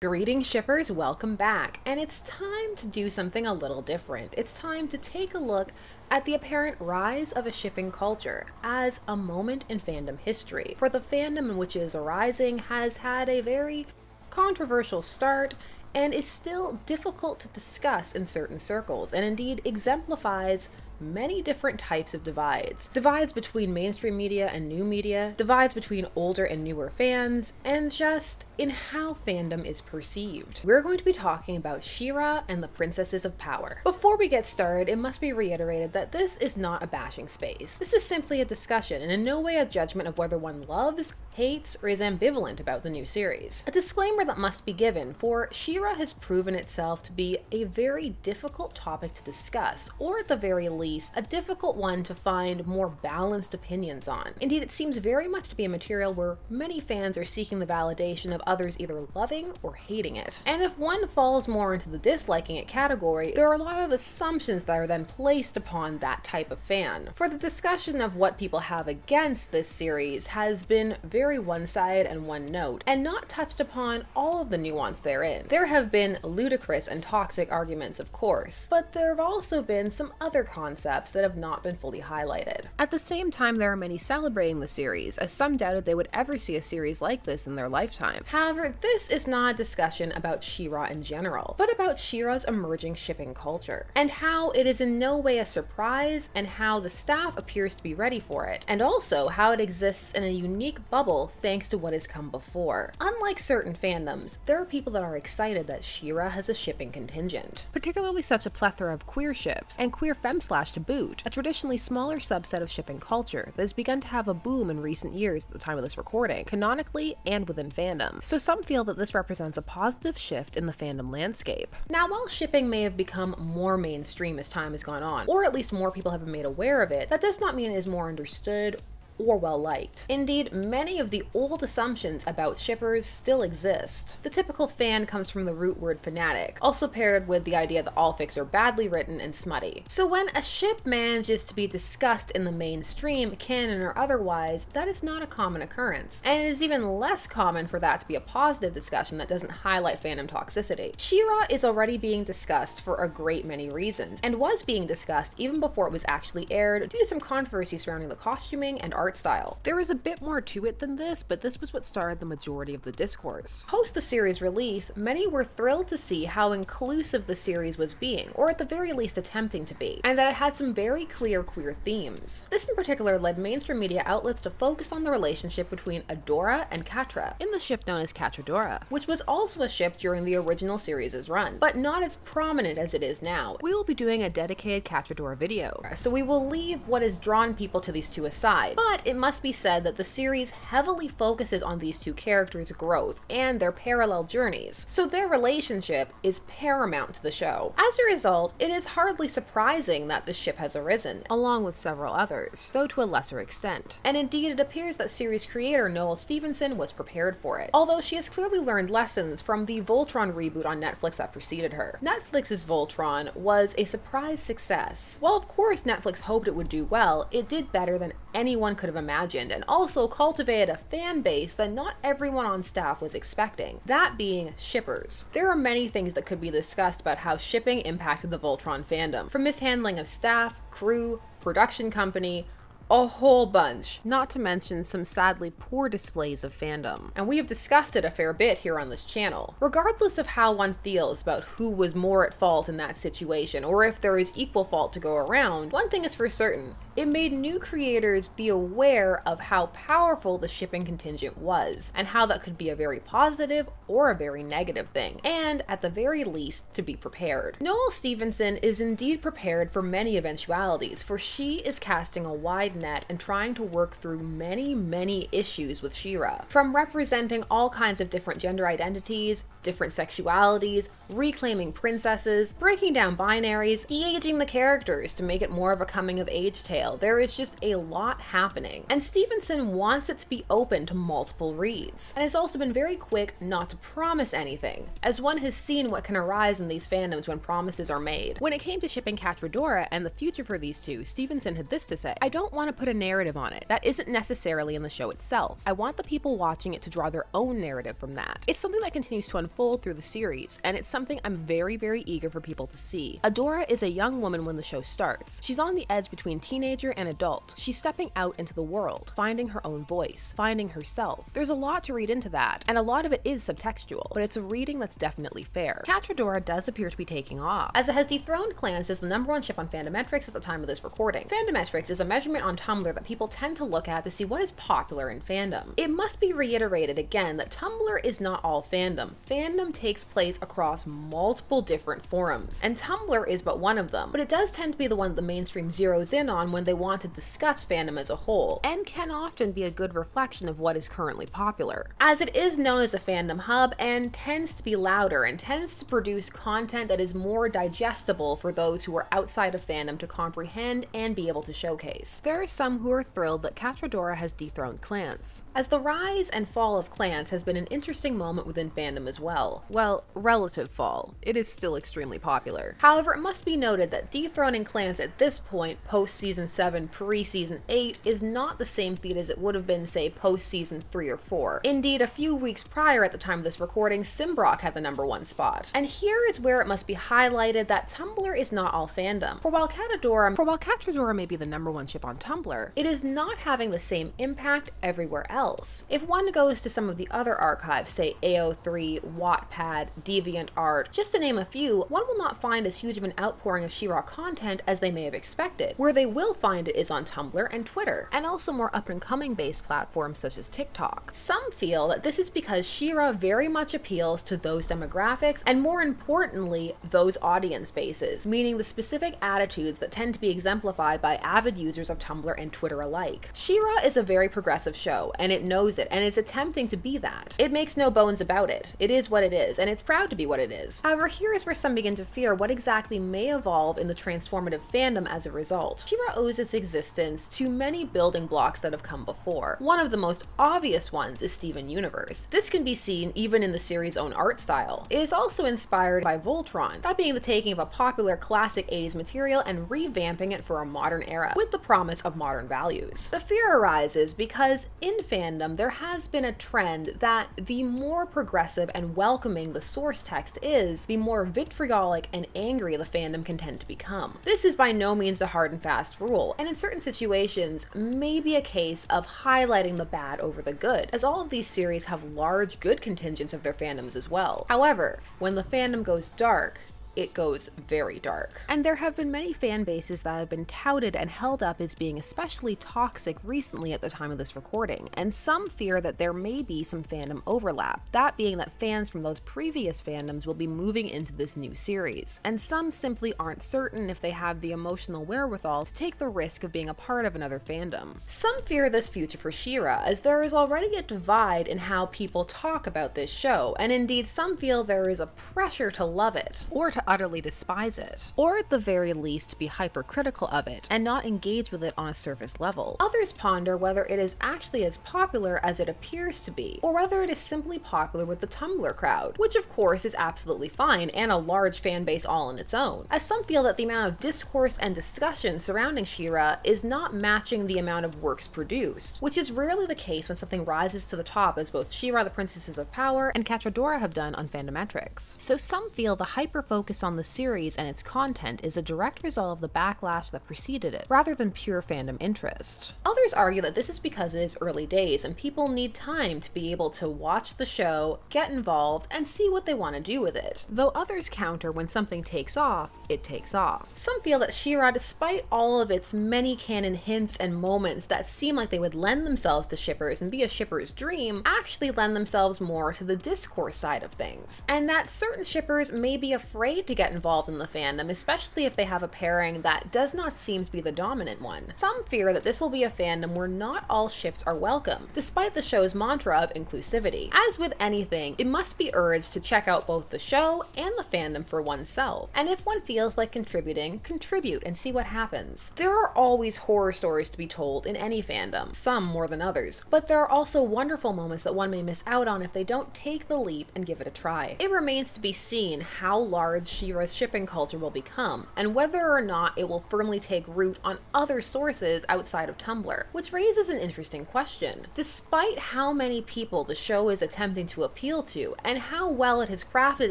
Greetings shippers, welcome back, and it's time to do something a little different. It's time to take a look at the apparent rise of a shipping culture as a moment in fandom history. For the fandom in which it is arising has had a very controversial start and is still difficult to discuss in certain circles, and indeed exemplifies many different types of divides. Divides between mainstream media and new media, divides between older and newer fans, and just in how fandom is perceived. We're going to be talking about She-Ra and the Princesses of Power. Before we get started, it must be reiterated that this is not a bashing space. This is simply a discussion and in no way a judgment of whether one loves, hates, or is ambivalent about the new series. A disclaimer that must be given, for She-Ra has proven itself to be a very difficult topic to discuss, or at the very least, a difficult one to find more balanced opinions on. Indeed, it seems very much to be a material where many fans are seeking the validation of others either loving or hating it. And if one falls more into the disliking it category, there are a lot of assumptions that are then placed upon that type of fan. For the discussion of what people have against this series has been very one-sided and one-note, and not touched upon all of the nuance therein. There have been ludicrous and toxic arguments, of course, but there have also been some other concepts that have not been fully highlighted. At the same time, there are many celebrating the series, as some doubted they would ever see a series like this in their lifetime. However, this is not a discussion about She-Ra in general, but about She-Ra's emerging shipping culture, and how it is in no way a surprise, and how the staff appears to be ready for it, and also how it exists in a unique bubble thanks to what has come before. Unlike certain fandoms, there are people that are excited that She-Ra has a shipping contingent, particularly such a plethora of queer ships, and queer femslash to boot, a traditionally smaller subset of shipping culture that has begun to have a boom in recent years at the time of this recording, canonically and within fandom. So some feel that this represents a positive shift in the fandom landscape. Now, while shipping may have become more mainstream as time has gone on, or at least more people have been made aware of it, that does not mean it is more understood or well-liked. Indeed, many of the old assumptions about shippers still exist. The typical fan comes from the root word fanatic, also paired with the idea that all fics are badly written and smutty. So when a ship manages to be discussed in the mainstream, canon or otherwise, that is not a common occurrence. And it is even less common for that to be a positive discussion that doesn't highlight fandom toxicity. She-Ra is already being discussed for a great many reasons, and was being discussed even before it was actually aired due to some controversy surrounding the costuming and art style. There is a bit more to it than this, but this was what started the majority of the discourse. Post the series release, many were thrilled to see how inclusive the series was being, or at the very least attempting to be, and that it had some very clear queer themes. This in particular led mainstream media outlets to focus on the relationship between Adora and Catra, in the ship known as Catradora, which was also a ship during the original series' run, but not as prominent as it is now. We will be doing a dedicated Catradora video, so we will leave what has drawn people to these two aside, but it must be said that the series heavily focuses on these two characters' growth and their parallel journeys, so their relationship is paramount to the show. As a result, it is hardly surprising that the ship has arisen, along with several others, though to a lesser extent. And indeed, it appears that series creator Noelle Stevenson was prepared for it, although she has clearly learned lessons from the Voltron reboot on Netflix that preceded her. Netflix's Voltron was a surprise success. While of course Netflix hoped it would do well, it did better than anyone could have imagined, and also cultivated a fan base that not everyone on staff was expecting, that being shippers. There are many things that could be discussed about how shipping impacted the Voltron fandom, from mishandling of staff, crew, production company, a whole bunch, not to mention some sadly poor displays of fandom. And we have discussed it a fair bit here on this channel. Regardless of how one feels about who was more at fault in that situation, or if there is equal fault to go around, one thing is for certain: it made new creators be aware of how powerful the shipping contingent was, and how that could be a very positive or a very negative thing, and at the very least, to be prepared. Noelle Stevenson is indeed prepared for many eventualities, for she is casting a wide net and trying to work through many issues with She-Ra, from representing all kinds of different gender identities, different sexualities, reclaiming princesses, breaking down binaries, de-aging the characters to make it more of a coming-of-age tale. There is just a lot happening, and Stevenson wants it to be open to multiple reads, and has also been very quick not to promise anything, as one has seen what can arise in these fandoms when promises are made. When it came to shipping Catradora and the future for these two, Stevenson had this to say: "I don't want want to put a narrative on it that isn't necessarily in the show itself. I want the people watching it to draw their own narrative from that. It's something that continues to unfold through the series, and it's something I'm very, very eager for people to see. Adora is a young woman when the show starts. She's on the edge between teenager and adult. She's stepping out into the world, finding her own voice, finding herself. There's a lot to read into that, and a lot of it is subtextual, but it's a reading that's definitely fair. Catradora does appear to be taking off, as it has dethroned Clans as the #1 ship on Fandometrics at the time of this recording. Fandometrics is a measurement on Tumblr that people tend to look at to see what is popular in fandom. It must be reiterated again that Tumblr is not all fandom. Fandom takes place across multiple different forums, and Tumblr is but one of them, but it does tend to be the one that the mainstream zeroes in on when they want to discuss fandom as a whole, and can often be a good reflection of what is currently popular, as it is known as a fandom hub and tends to be louder and tends to produce content that is more digestible for those who are outside of fandom to comprehend and be able to showcase. There are some who are thrilled that Catradora has dethroned Clans, as the rise and fall of Clans has been an interesting moment within fandom as well. Well, relative fall. It is still extremely popular. However, it must be noted that dethroning Clans at this point, post-season 7, pre-season 8, is not the same feat as it would have been, say, post-season 3 or 4. Indeed, a few weeks prior at the time of this recording, Simbrock had the #1 spot. And here is where it must be highlighted that Tumblr is not all fandom. For while Catradora may be the #1 ship on Tumblr, it is not having the same impact everywhere else. If one goes to some of the other archives, say AO3, Wattpad, DeviantArt, just to name a few, one will not find as huge of an outpouring of She-Ra content as they may have expected. Where they will find it is on Tumblr and Twitter, and also more up-and-coming based platforms such as TikTok. Some feel that this is because She-Ra very much appeals to those demographics, and more importantly, those audience bases, meaning the specific attitudes that tend to be exemplified by avid users of Tumblr and Twitter alike. She-Ra is a very progressive show, and it knows it, and it's attempting to be that. It makes no bones about it. It is what it is, and it's proud to be what it is. However, here is where some begin to fear what exactly may evolve in the transformative fandom as a result. She-Ra owes its existence to many building blocks that have come before. One of the most obvious ones is Steven Universe. This can be seen even in the series' own art style. It is also inspired by Voltron, that being the taking of a popular classic 80s material and revamping it for a modern era, with the promise of modern values. The fear arises because in fandom there has been a trend that the more progressive and welcoming the source text is, the more vitriolic and angry the fandom can tend to become. This is by no means a hard and fast rule, and in certain situations may be a case of highlighting the bad over the good, as all of these series have large good contingents of their fandoms as well. However, when the fandom goes dark, it goes very dark. And there have been many fan bases that have been touted and held up as being especially toxic recently at the time of this recording, and some fear that there may be some fandom overlap, that being that fans from those previous fandoms will be moving into this new series, and some simply aren't certain if they have the emotional wherewithal to take the risk of being a part of another fandom. Some fear this future for She-Ra, as there is already a divide in how people talk about this show, and indeed some feel there is a pressure to love it, or to utterly despise it, or at the very least be hypercritical of it and not engage with it on a surface level. Others ponder whether it is actually as popular as it appears to be, or whether it is simply popular with the Tumblr crowd, which of course is absolutely fine and a large fan base all on its own, as some feel that the amount of discourse and discussion surrounding She-Ra is not matching the amount of works produced, which is rarely the case when something rises to the top, as both She-Ra the Princesses of Power and Catradora have done on Fandometrics. So some feel the hyper-focus on the series and its content is a direct result of the backlash that preceded it, rather than pure fandom interest. Others argue that this is because it is early days and people need time to be able to watch the show, get involved, and see what they want to do with it. Though others counter when something takes off, it takes off. Some feel that She-Ra, despite all of its many canon hints and moments that seem like they would lend themselves to shippers and be a shipper's dream, actually lend themselves more to the discourse side of things, and that certain shippers may be afraid to get involved in the fandom, especially if they have a pairing that does not seem to be the dominant one. Some fear that this will be a fandom where not all ships are welcome, despite the show's mantra of inclusivity. As with anything, it must be urged to check out both the show and the fandom for oneself, and if one feels like contributing, contribute and see what happens. There are always horror stories to be told in any fandom, some more than others, but there are also wonderful moments that one may miss out on if they don't take the leap and give it a try. It remains to be seen how large of She-Ra's shipping culture will become, and whether or not it will firmly take root on other sources outside of Tumblr, which raises an interesting question. Despite how many people the show is attempting to appeal to, and how well it has crafted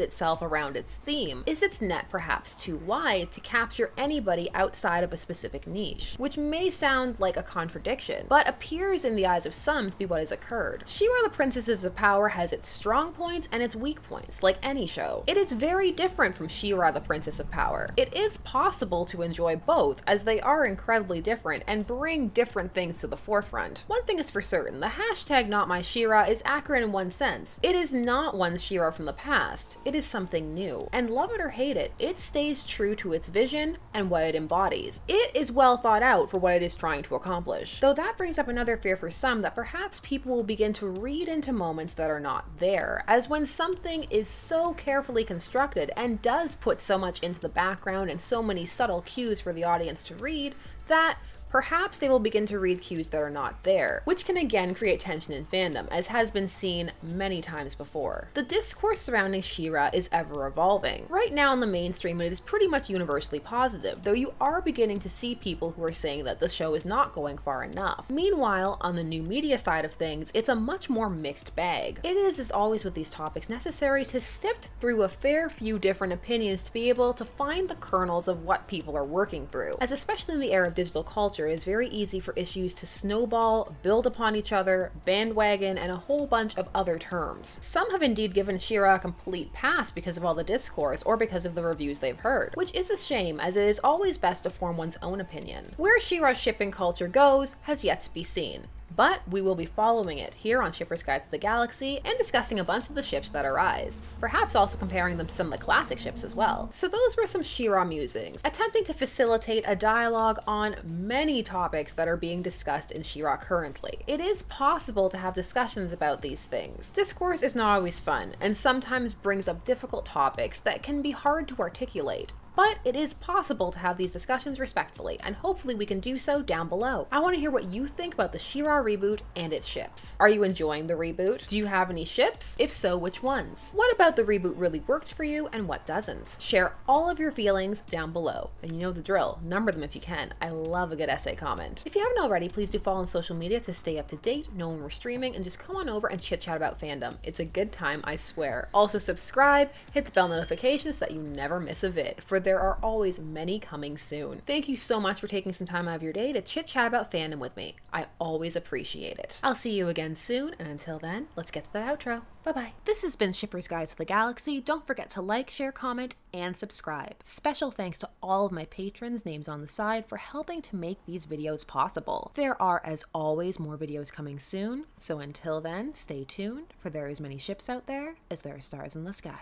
itself around its theme, is its net perhaps too wide to capture anybody outside of a specific niche? Which may sound like a contradiction, but appears in the eyes of some to be what has occurred. She-Ra the Princesses of Power has its strong points and its weak points, like any show. It is very different from She-Ra the Princess of Power. It is possible to enjoy both, as they are incredibly different and bring different things to the forefront. One thing is for certain, the hashtag #NotMyShe-Ra is accurate in one sense. It is not one She-Ra from the past. It is something new. And love it or hate it, it stays true to its vision and what it embodies. It is well thought out for what it is trying to accomplish. Though that brings up another fear for some, that perhaps people will begin to read into moments that are not there, as when something is so carefully constructed and does put so much into the background and so many subtle cues for the audience to read, that perhaps they will begin to read cues that are not there, which can again create tension in fandom, as has been seen many times before. The discourse surrounding She-Ra is ever evolving. Right now in the mainstream it is pretty much universally positive, though you are beginning to see people who are saying that the show is not going far enough. Meanwhile, on the new media side of things, it's a much more mixed bag. It is, as always with these topics, necessary to sift through a fair few different opinions to be able to find the kernels of what people are working through, as especially in the era of digital culture, it is very easy for issues to snowball, build upon each other, bandwagon, and a whole bunch of other terms. Some have indeed given She-Ra a complete pass because of all the discourse, or because of the reviews they've heard, which is a shame, as it is always best to form one's own opinion. Where She-Ra's shipping culture goes has yet to be seen, but we will be following it here on Shipper's Guide to the Galaxy and discussing a bunch of the ships that arise, perhaps also comparing them to some of the classic ships as well. So those were some She-Ra musings, attempting to facilitate a dialogue on many topics that are being discussed in She-Ra currently. It is possible to have discussions about these things. Discourse is not always fun, and sometimes brings up difficult topics that can be hard to articulate. But it is possible to have these discussions respectfully, and hopefully we can do so down below. I want to hear what you think about the She-Ra reboot and its ships. Are you enjoying the reboot? Do you have any ships? If so, which ones? What about the reboot really worked for you and what doesn't? Share all of your feelings down below. And you know the drill, number them if you can. I love a good essay comment. If you haven't already, please do follow on social media to stay up to date, know when we're streaming, and just come on over and chit chat about fandom. It's a good time, I swear. Also subscribe, hit the bell notification so that you never miss a vid, for there are always many coming soon. Thank you so much for taking some time out of your day to chit chat about fandom with me. I always appreciate it. I'll see you again soon, and until then, let's get to the outro. Bye-bye. This has been Shipper's Guide to the Galaxy. Don't forget to like, share, comment, and subscribe. Special thanks to all of my patrons, names on the side, for helping to make these videos possible. There are, as always, more videos coming soon, so until then, stay tuned, for there are as many ships out there as there are stars in the sky.